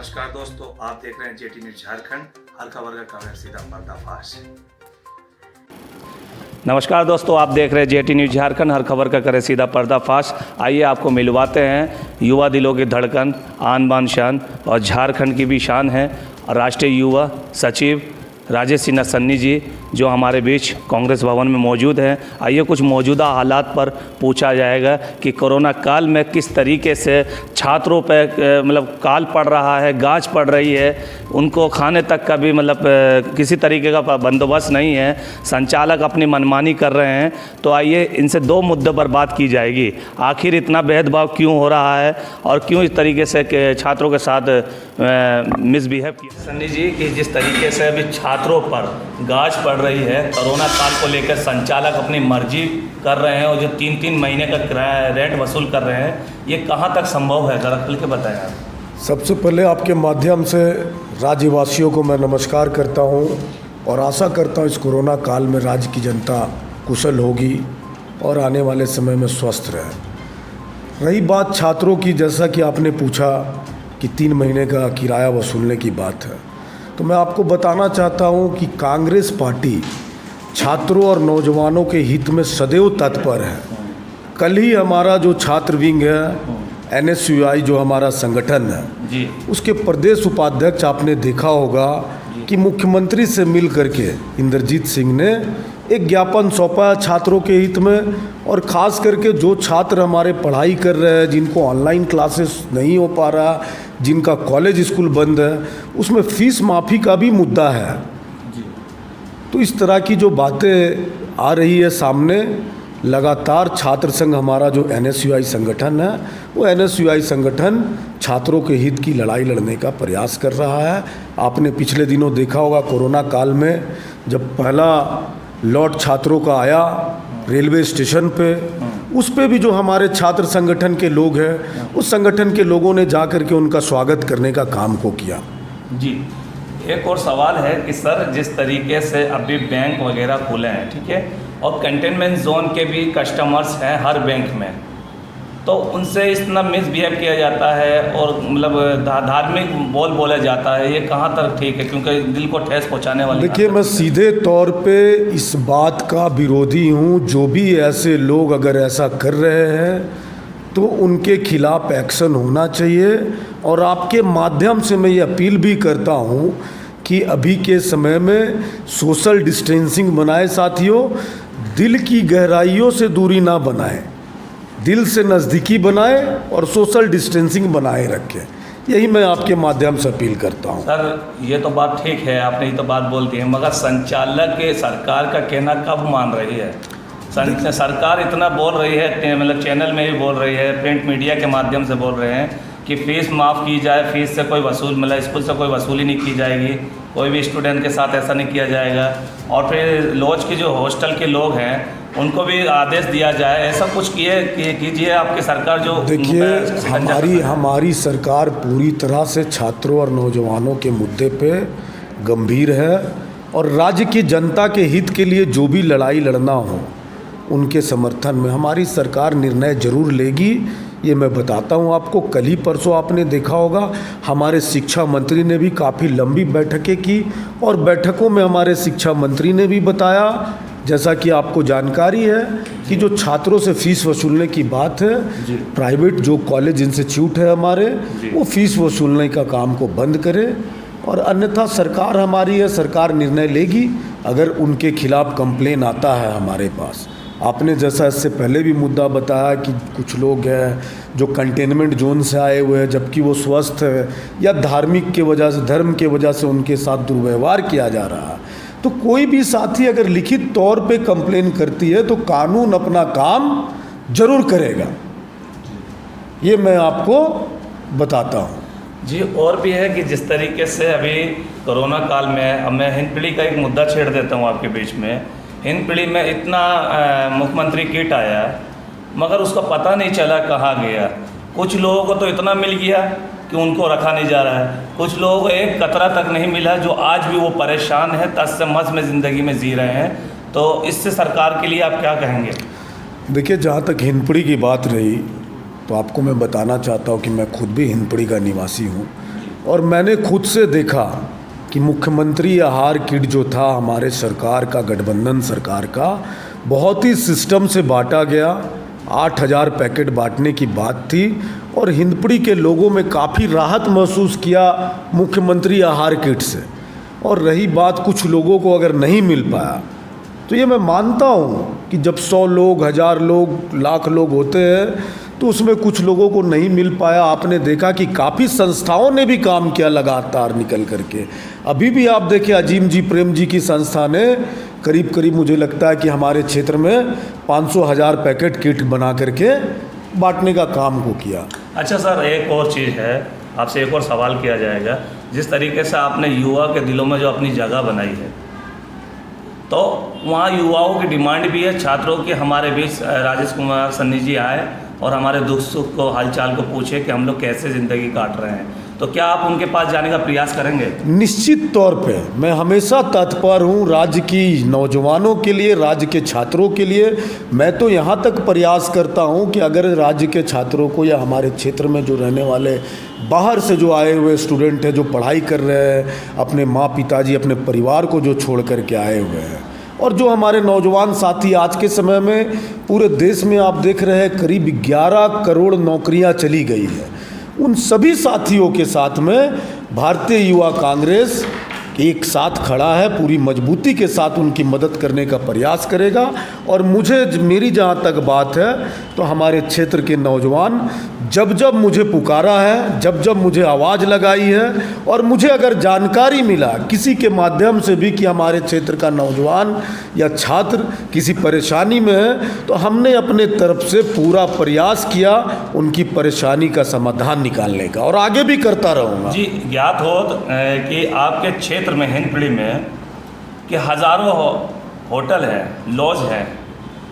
नमस्कार दोस्तों, आप देख रहे हैं जेटी न्यूज झारखंड। हर खबर का खबर सीधा पर्दाफाश। नमस्कार दोस्तों, आप देख रहे हैं जेटी न्यूज झारखंड। हर खबर का करें सीधा पर्दाफाश। आइए आपको मिलवाते हैं युवा दिलों की धड़कन, आन बान शान और झारखंड की भी शान है राष्ट्रीय युवा सचिव राजेश सिन्हा सन्नी जी, जो हमारे बीच कांग्रेस भवन में मौजूद हैं। आइए कुछ मौजूदा हालात पर पूछा जाएगा कि कोरोना काल में किस तरीके से छात्रों पे मतलब काल पड़ रहा है, गाज पड़ रही है, उनको खाने तक का भी किसी तरीके का बंदोबस्त नहीं है, संचालक अपनी मनमानी कर रहे हैं। तो आइए इनसे दो मुद्दों पर बात की जाएगी। आखिर इतना भेदभाव क्यों हो रहा है और क्यों इस तरीके से छात्रों के साथ मिसबिहेव किया। सन्नी जी, कि जिस तरीके से अभी छात्रों पर गाज पड़ रही है, कोरोना काल को लेकर संचालक अपनी मर्जी कर रहे हैं और जो 3-3 महीने का किराया रेंट वसूल कर रहे हैं, ये कहाँ तक संभव है, ज़रा खुल के बताएं आप। सबसे पहले आपके माध्यम से राज्यवासियों को मैं नमस्कार करता हूं और आशा करता हूं इस कोरोना काल में राज्य की जनता कुशल होगी और आने वाले समय में स्वस्थ रहे। रही बात छात्रों की, जैसा कि आपने पूछा कि 3 महीने का किराया वसूलने की बात है, तो मैं आपको बताना चाहता हूं कि कांग्रेस पार्टी छात्रों और नौजवानों के हित में सदैव तत्पर है। कल ही हमारा जो छात्र विंग है NSUI, जो हमारा संगठन है जी, उसके प्रदेश उपाध्यक्ष आपने देखा होगा कि मुख्यमंत्री से मिल करके इंद्रजीत सिंह ने एक ज्ञापन सौंपा छात्रों के हित में, और ख़ास करके जो छात्र हमारे पढ़ाई कर रहे हैं, जिनको ऑनलाइन क्लासेस नहीं हो पा रहा, जिनका कॉलेज स्कूल बंद है, उसमें फ़ीस माफ़ी का भी मुद्दा है। तो इस तरह की जो बातें आ रही है सामने, लगातार छात्र संघ हमारा जो NSUI संगठन है, वो NSUI संगठन छात्रों के हित की लड़ाई लड़ने का प्रयास कर रहा है। आपने पिछले दिनों देखा होगा कोरोना काल में जब पहला लॉट छात्रों का आया रेलवे स्टेशन पे, उस पे भी जो हमारे छात्र संगठन के लोग हैं, उस संगठन के लोगों ने जा कर के उनका स्वागत करने का काम को किया। जी, एक और सवाल है कि सर, जिस तरीके से अभी बैंक वगैरह खुले हैं, ठीक है, और कंटेनमेंट जोन के भी कस्टमर्स हैं हर बैंक में, तो उनसे इतना मिसबिहेव किया जाता है और धार्मिक बोला जाता है, ये कहाँ तक ठीक है, क्योंकि दिल को ठेस पहुँचाने वाली। देखिए, मैं सीधे तौर पे इस बात का विरोधी हूँ। जो भी ऐसे लोग अगर ऐसा कर रहे हैं तो उनके खिलाफ एक्शन होना चाहिए। और आपके माध्यम से मैं ये अपील भी करता हूँ कि अभी के समय में सोशल डिस्टेंसिंग बनाए साथियों, दिल की गहराइयों से दूरी ना बनाएं, दिल से नज़दीकी बनाएं और सोशल डिस्टेंसिंग बनाए रखें। यही मैं आपके माध्यम से अपील करता हूं। सर, ये तो बात ठीक है, आपने ये तो बात बोल दी है, मगर संचालक के सरकार का कहना कब मान रही है? सरकार इतना बोल रही है, चैनल में ही बोल रही है, प्रिंट मीडिया के माध्यम से बोल रहे हैं कि फ़ीस माफ़ की जाए, फ़ीस से कोई स्कूल से कोई वसूली नहीं की जाएगी, कोई भी स्टूडेंट के साथ ऐसा नहीं किया जाएगा। और फिर लॉज के जो हॉस्टल के लोग हैं उनको भी आदेश दिया जाए, ऐसा कुछ कीजिए आपकी सरकार। जो देखिए, हमारी सरकार पूरी तरह से छात्रों और नौजवानों के मुद्दे पे गंभीर है, और राज्य की जनता के हित के लिए जो भी लड़ाई लड़ना हो उनके समर्थन में हमारी सरकार निर्णय जरूर लेगी। ये मैं बताता हूँ आपको। कल ही परसों आपने देखा होगा हमारे शिक्षा मंत्री ने भी काफ़ी लंबी बैठकें की, और बैठकों में हमारे शिक्षा मंत्री ने भी बताया, जैसा कि आपको जानकारी है, कि जो छात्रों से फ़ीस वसूलने की बात है, प्राइवेट जो कॉलेज इंस्टीट्यूट है हमारे, वो फ़ीस वसूलने का काम को बंद करे, और अन्यथा सरकार हमारी है, सरकार निर्णय लेगी अगर उनके खिलाफ़ कंप्लेन आता है हमारे पास। आपने जैसा इससे पहले भी मुद्दा बताया कि कुछ लोग हैं जो कंटेनमेंट जोन से आए हुए हैं, जबकि वो स्वस्थ है, या धार्मिक के वजह से, धर्म के वजह से उनके साथ दुर्व्यवहार किया जा रहा है, तो कोई भी साथी अगर लिखित तौर पे कंप्लेन करती है तो कानून अपना काम जरूर करेगा। ये मैं आपको बताता हूँ। जी, और भी है कि जिस तरीके से अभी कोरोना काल में, अब मैं हिंदपीढ़ी का एक मुद्दा छेड़ देता हूँ आपके बीच में। हिंदपीढ़ी में इतना मुख्यमंत्री किट आया, मगर उसका पता नहीं चला कहाँ गया। कुछ लोगों को तो इतना मिल गया कि उनको रखा नहीं जा रहा है, कुछ लोगों को एक कतरा तक नहीं मिला, जो आज भी वो परेशान है, तस से मस में ज़िंदगी में जी रहे हैं। तो इससे सरकार के लिए आप क्या कहेंगे? देखिए, जहाँ तक हिंदपीढ़ी की बात रही, तो आपको मैं बताना चाहता हूँ कि मैं खुद भी हिंदपीढ़ी का निवासी हूँ। और मैंने खुद से देखा कि मुख्यमंत्री आहार किट जो था हमारे सरकार का, गठबंधन सरकार का, बहुत ही सिस्टम से बांटा गया। 8,000 पैकेट बांटने की बात थी और हिंदपीढ़ी के लोगों में काफ़ी राहत महसूस किया मुख्यमंत्री आहार किट से। और रही बात कुछ लोगों को अगर नहीं मिल पाया, तो ये मैं मानता हूँ कि जब 100 लोग, 1000 लोग, लाख लोग होते हैं तो उसमें कुछ लोगों को नहीं मिल पाया। आपने देखा कि काफ़ी संस्थाओं ने भी काम किया लगातार निकल करके। अभी भी आप देखिए अजीम जी, प्रेम जी की संस्था ने करीब करीब मुझे लगता है कि हमारे क्षेत्र में 500,000 पैकेट किट बना करके बांटने का काम को किया। अच्छा सर, एक और चीज़ है, आपसे एक और सवाल किया जाएगा। जिस तरीके से आपने युवा के दिलों में जो अपनी जगह बनाई है, तो वहाँ युवाओं की डिमांड भी है, छात्रों की। हमारे बीच राजेश कुमार सन्नी जी आए और हमारे दुख सुख को, हालचाल को पूछे कि हम लोग कैसे ज़िंदगी काट रहे हैं। तो क्या आप उनके पास जाने का प्रयास करेंगे? निश्चित तौर पे मैं हमेशा तत्पर हूँ राज्य की नौजवानों के लिए, राज्य के छात्रों के लिए। मैं तो यहाँ तक प्रयास करता हूँ कि अगर राज्य के छात्रों को या हमारे क्षेत्र में जो रहने वाले बाहर से जो आए हुए स्टूडेंट हैं, जो पढ़ाई कर रहे हैं, अपने माँ पिताजी, अपने परिवार को जो छोड़ करके आए हुए हैं, और जो हमारे नौजवान साथी आज के समय में पूरे देश में आप देख रहे हैं करीब 11 करोड़ नौकरियां चली गई है, उन सभी साथियों के साथ में भारतीय युवा कांग्रेस एक साथ खड़ा है, पूरी मजबूती के साथ उनकी मदद करने का प्रयास करेगा। और मेरी जहाँ तक बात है तो हमारे क्षेत्र के नौजवान जब जब मुझे पुकारा है, जब जब मुझे आवाज़ लगाई है, और मुझे अगर जानकारी मिला किसी के माध्यम से भी कि हमारे क्षेत्र का नौजवान या छात्र किसी परेशानी में है, तो हमने अपने तरफ से पूरा प्रयास किया उनकी परेशानी का समाधान निकालने का, और आगे भी करता रहूँगा। जी, ज्ञात हो कि आपके क्षेत्र में, हिंदपीढ़ी में, कि हज़ारों होटल हैं, लॉज हैं,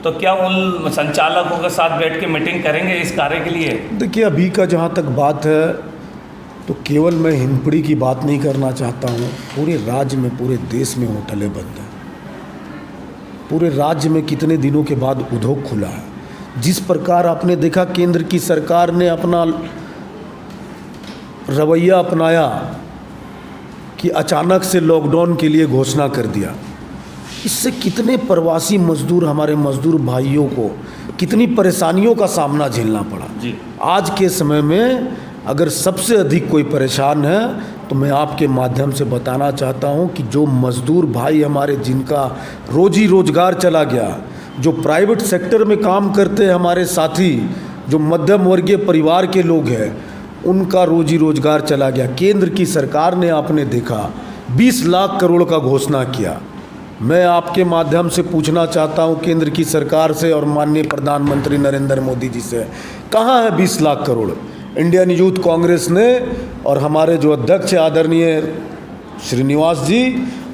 तो क्या उन संचालकों के साथ बैठ के मीटिंग करेंगे इस कार्य के लिए? देखिए, अभी का जहाँ तक बात है तो केवल मैं हिंदपीढ़ी की बात नहीं करना चाहता हूँ, पूरे राज्य में, पूरे देश में होटलें बंद हैं। पूरे राज्य में कितने दिनों के बाद उद्योग खुला है। जिस प्रकार आपने देखा केंद्र की सरकार ने अपना रवैया अपनाया कि अचानक से लॉकडाउन के लिए घोषणा कर दिया, इससे कितने प्रवासी मजदूर, हमारे मजदूर भाइयों को कितनी परेशानियों का सामना झेलना पड़ा। जी। आज के समय में अगर सबसे अधिक कोई परेशान है तो मैं आपके माध्यम से बताना चाहता हूं कि जो मजदूर भाई हमारे, जिनका रोजी रोजगार चला गया, जो प्राइवेट सेक्टर में काम करते हैं हमारे साथी, जो मध्यम वर्गीय परिवार के लोग हैं, उनका रोजी रोजगार चला गया। केंद्र की सरकार ने, आपने देखा, 20 लाख करोड़ का घोषणा किया। मैं आपके माध्यम से पूछना चाहता हूं केंद्र की सरकार से और माननीय प्रधानमंत्री नरेंद्र मोदी जी से, कहाँ है 20 लाख करोड़? इंडियन यूथ कांग्रेस ने और हमारे जो अध्यक्ष आदरणीय श्रीनिवास जी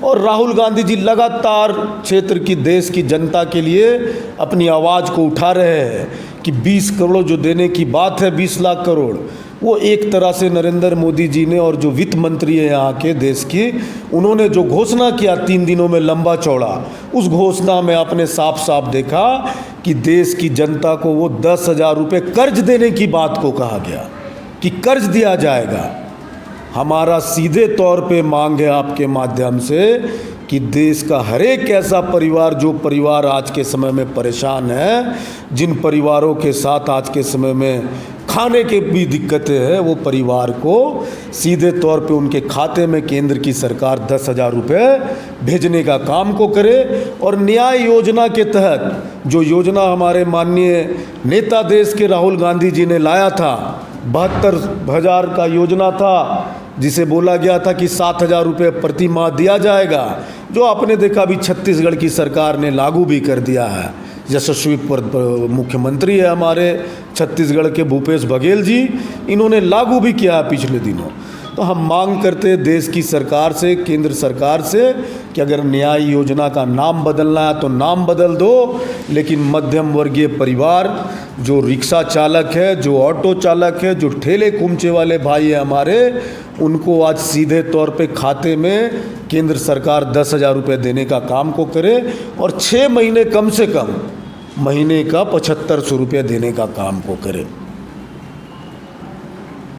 और राहुल गांधी जी लगातार क्षेत्र की, देश की जनता के लिए अपनी आवाज़ को उठा रहे हैं कि 20 करोड़ जो देने की बात है, 20 लाख करोड़, वो एक तरह से नरेंद्र मोदी जी ने और जो वित्त मंत्री है यहाँ के देश की, उन्होंने जो घोषणा किया 3 दिनों में लंबा चौड़ा, उस घोषणा में आपने साफ साफ देखा कि देश की जनता को वो 10,000 रुपये कर्ज देने की बात को कहा गया कि कर्ज दिया जाएगा। हमारा सीधे तौर पे मांग है आपके माध्यम से कि देश का हर एक ऐसा परिवार, जो परिवार आज के समय में परेशान है, जिन परिवारों के साथ आज के समय में खाने के भी दिक्कतें हैं, वो परिवार को सीधे तौर पे उनके खाते में केंद्र की सरकार 10,000 रुपये भेजने का काम को करे। और न्याय योजना के तहत जो योजना हमारे माननीय नेता देश के राहुल गांधी जी ने लाया था, 72,000 का योजना था, जिसे बोला गया था कि 7,000 रुपये प्रति माह दिया जाएगा, जो आपने देखा भी छत्तीसगढ़ की सरकार ने लागू भी कर दिया है। यशस्वी मुख्यमंत्री है हमारे छत्तीसगढ़ के भूपेश बघेल जी, इन्होंने लागू भी किया है पिछले दिनों। तो हम मांग करते हैं देश की सरकार से, केंद्र सरकार से, कि अगर न्याय योजना का नाम बदलना है तो नाम बदल दो, लेकिन मध्यम वर्गीय परिवार, जो रिक्शा चालक है, जो ऑटो चालक है, जो ठेले कुमचे वाले भाई हैं हमारे, उनको आज सीधे तौर पे खाते में केंद्र सरकार 10,000 रुपये देने का काम को करे और 6 महीने कम से कम महीने का 7,500 रुपये देने का काम को करे।